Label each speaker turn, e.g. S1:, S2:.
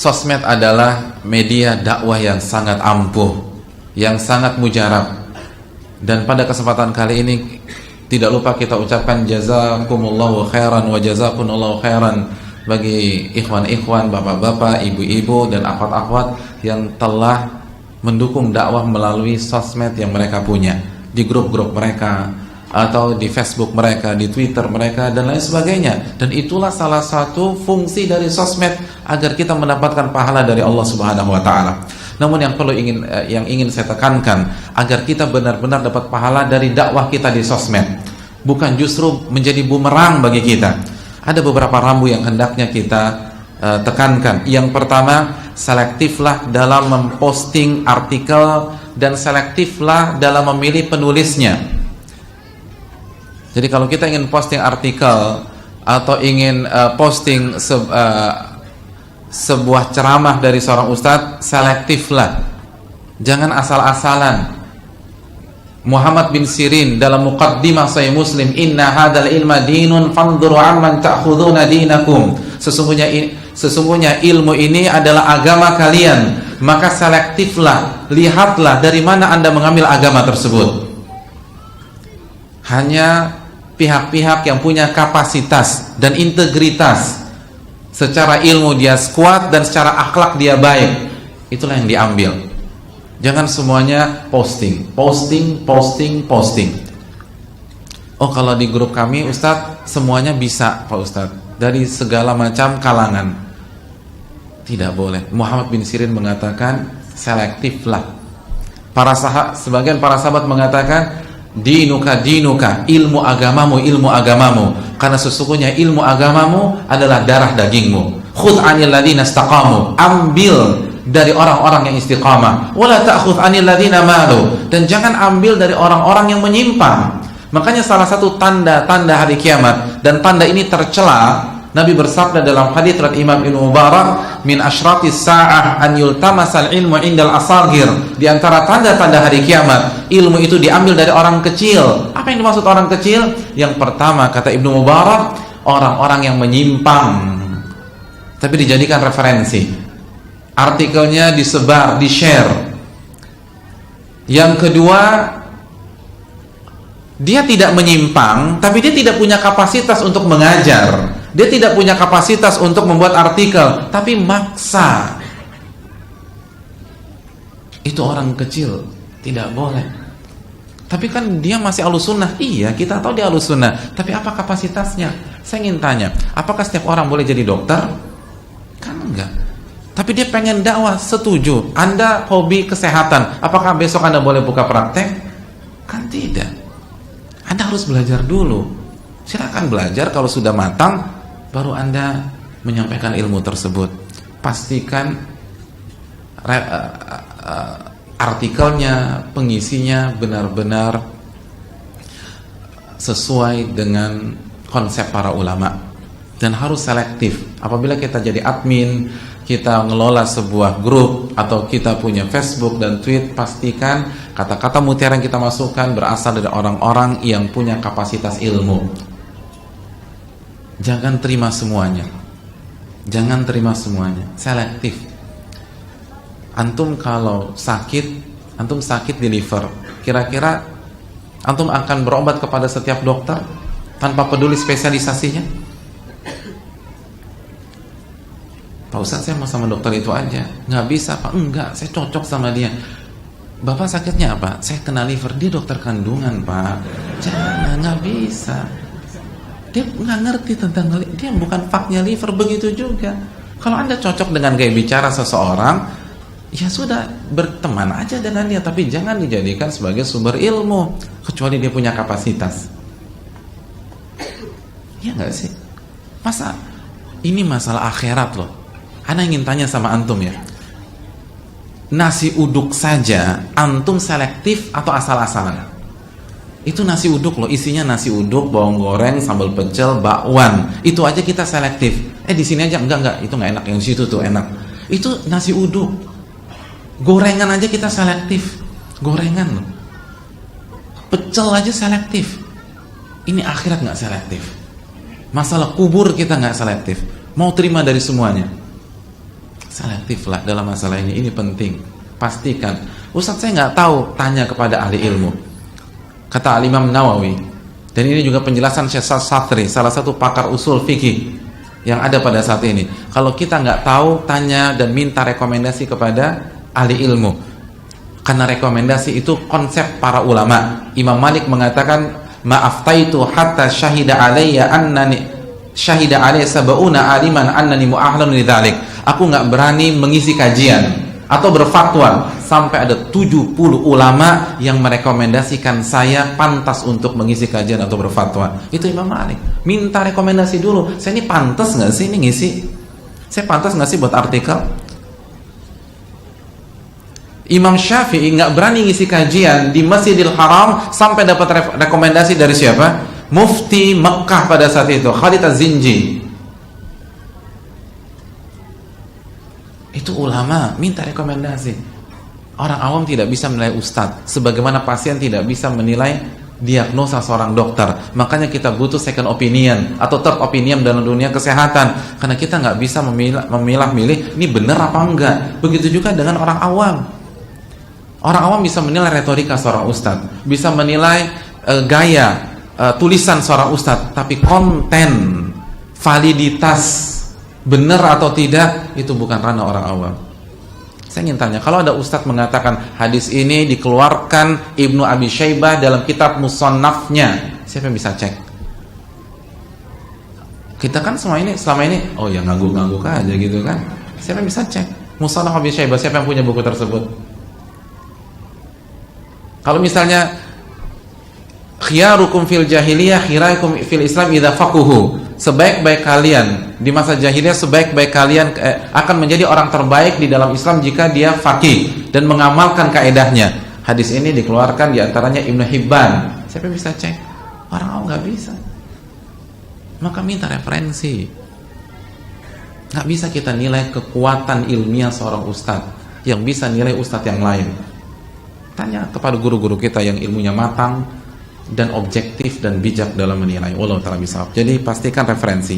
S1: Sosmed adalah media dakwah yang sangat ampuh, yang sangat mujarab. Dan pada kesempatan kali ini tidak lupa kita ucapkan jazakumullahu khairan wa jazakumullahu khairan bagi ikhwan-ikhwan, bapak-bapak, ibu-ibu dan akhwat-akhwat yang telah mendukung dakwah melalui sosmed yang mereka punya, di grup-grup mereka atau di Facebook mereka, di Twitter mereka dan lain sebagainya. Dan itulah salah satu fungsi dari sosmed, agar kita mendapatkan pahala dari Allah Subhanahu wa taala. Namun yang ingin saya tekankan, agar kita benar-benar dapat pahala dari dakwah kita di sosmed, bukan justru menjadi bumerang bagi kita. Ada beberapa rambu yang hendaknya kita tekankan. Yang pertama, selektiflah dalam memposting artikel dan selektiflah dalam memilih penulisnya. Jadi kalau kita ingin posting artikel atau ingin posting sebuah ceramah dari seorang ustadz, selektiflah, jangan asal-asalan. Muhammad bin Sirin dalam Muqaddimah Sahih Muslim, inna hadzal ilma dinun fanzuru amman ta'khuduna dinakum, sesungguhnya ilmu ini adalah agama kalian, maka selektiflah, lihatlah dari mana Anda mengambil agama tersebut. Hanya pihak-pihak yang punya kapasitas dan integritas, secara ilmu dia kuat dan secara akhlak dia baik, itulah yang diambil. Jangan semuanya posting. Oh, kalau di grup kami Ustadz semuanya bisa Pak Ustadz, dari segala macam kalangan. Tidak boleh. Muhammad bin Sirin mengatakan selektiflah. Sebagian para sahabat mengatakan dinuka, ilmu agamamu, karena sesungguhnya ilmu agamamu adalah darah dagingmu. Khudh 'anil ladzina istaqamu, ambil dari orang-orang yang istiqamah. Wala ta'khudh 'anil ladzina malu, dan jangan ambil dari orang-orang yang menyimpang. Makanya salah satu tanda-tanda hari kiamat, dan tanda ini tercela, Nabi bersabda dalam hadits riwayat Imam Ibnu Mubarak, min asyratis sa'ah an yultamasal ilmu indal asagir. Di antara tanda-tanda hari kiamat, ilmu itu diambil dari orang kecil. Apa yang dimaksud orang kecil? Yang pertama, kata Ibnu Mubarak, orang-orang yang menyimpang tapi dijadikan referensi, artikelnya disebar, di-share. Yang kedua, dia tidak menyimpang tapi dia tidak punya kapasitas untuk mengajar. Dia tidak punya kapasitas untuk membuat artikel, tapi maksa. Itu orang kecil, tidak boleh. Tapi kan dia masih ahlus sunnah. Iya, kita tahu dia ahlus sunnah, tapi apa kapasitasnya? Saya ingin tanya, apakah setiap orang boleh jadi dokter? Kan enggak. Tapi dia pengen dakwah, setuju. Anda hobi kesehatan, apakah besok Anda boleh buka praktek? Kan tidak. Anda harus belajar dulu. Silakan belajar, kalau sudah matang baru Anda menyampaikan ilmu tersebut. Pastikan artikelnya, pengisinya benar-benar sesuai dengan konsep para ulama, dan harus selektif. Apabila kita jadi admin, kita ngelola sebuah grup atau kita punya Facebook dan tweet, pastikan kata-kata mutiara yang kita masukkan berasal dari orang-orang yang punya kapasitas ilmu. Jangan terima semuanya. Jangan terima semuanya. Selektif. Antum kalau sakit, antum sakit di liver, kira-kira antum akan berobat kepada setiap dokter tanpa peduli spesialisasinya? Pak Ustadz, saya mau sama dokter itu aja. Nggak bisa Pak. Enggak, saya cocok sama dia. Bapak sakitnya apa? Saya kena liver. Dia dokter kandungan Pak. Jangan, nggak bisa. Dia nggak ngerti tentang, dia bukan faknya liver. Begitu juga kalau Anda cocok dengan gaya bicara seseorang, ya sudah, berteman aja dengan dia, tapi jangan dijadikan sebagai sumber ilmu, kecuali dia punya kapasitas. Ya nggak sih? Masa ini masalah akhirat loh. Ana ingin tanya sama antum ya, nasi uduk saja antum selektif atau asal-asalan? Itu nasi uduk loh, isinya nasi uduk, bawang goreng, sambal pecel, bakwan. Itu aja kita selektif. Di sini aja enggak, itu nggak enak, yang di situ tuh enak. Itu nasi uduk. Gorengan aja kita selektif. Gorengan loh. Pecel aja selektif. Ini akhirat nggak selektif. Masalah kubur kita nggak selektif. Mau terima dari semuanya. Selektiflah dalam masalah ini penting. Pastikan, Ustadz saya nggak tahu, tanya kepada ahli ilmu. Kata Al-Imam Nawawi, dan ini juga penjelasan Syekh Satri, salah satu pakar usul fikih yang ada pada saat ini. Kalau kita nggak tahu, tanya dan minta rekomendasi kepada ahli ilmu. Karena rekomendasi itu konsep para ulama. Imam Malik mengatakan, ma'aftaitu hatta syahida alayya annani syahida alayya sab'una aliman annani mu'ahlan lidzalik. Aku nggak berani mengisi kajian atau berfatwa sampai ada 70 ulama yang merekomendasikan saya pantas untuk mengisi kajian atau berfatwa. Itu Imam Malik. Minta rekomendasi dulu. Saya ini pantas nggak sih ini ngisi? Saya pantas nggak sih buat artikel? Imam Syafi'i nggak berani ngisi kajian di Masjidil Haram sampai dapat rekomendasi dari siapa? Mufti Mekah pada saat itu, Khalid Az-Zinji. Itu ulama minta rekomendasi. Orang awam tidak bisa menilai ustadz, sebagaimana pasien tidak bisa menilai diagnosa seorang dokter. Makanya kita butuh second opinion atau third opinion dalam dunia kesehatan, karena kita nggak bisa memilah-milih ini benar apa enggak. Begitu juga dengan orang awam. Orang awam bisa menilai retorika seorang ustadz, bisa menilai gaya tulisan seorang ustadz, tapi konten, validitas, benar atau tidak, itu bukan ranah orang awam. Saya ingin tanya, kalau ada ustadz mengatakan hadis ini dikeluarkan Ibnu Abi Syaibah dalam kitab Musannafnya, siapa yang bisa cek? Kita kan selama ini oh ya ngangguk-ngangguk aja gitu kan. Siapa yang bisa cek? Musannaf Abi Syaibah, siapa yang punya buku tersebut? Kalau misalnya khiyarukum fil jahiliyah khirakum fil Islam idza faquhu, sebaik-baik kalian di masa jahiliyah, sebaik-baik kalian akan menjadi orang terbaik di dalam Islam jika dia faqih dan mengamalkan kaedahnya. Hadis ini dikeluarkan diantaranya Ibnu Hibban. Siapa yang bisa cek? Orang awam nggak bisa. Maka minta referensi. Nggak bisa kita nilai kekuatan ilmiah seorang ustadz yang bisa nilai ustadz yang lain. Tanya kepada guru-guru kita yang ilmunya matang dan objektif dan bijak dalam menilai. Wallahu ta'ala bishawab. Jadi pastikan referensi.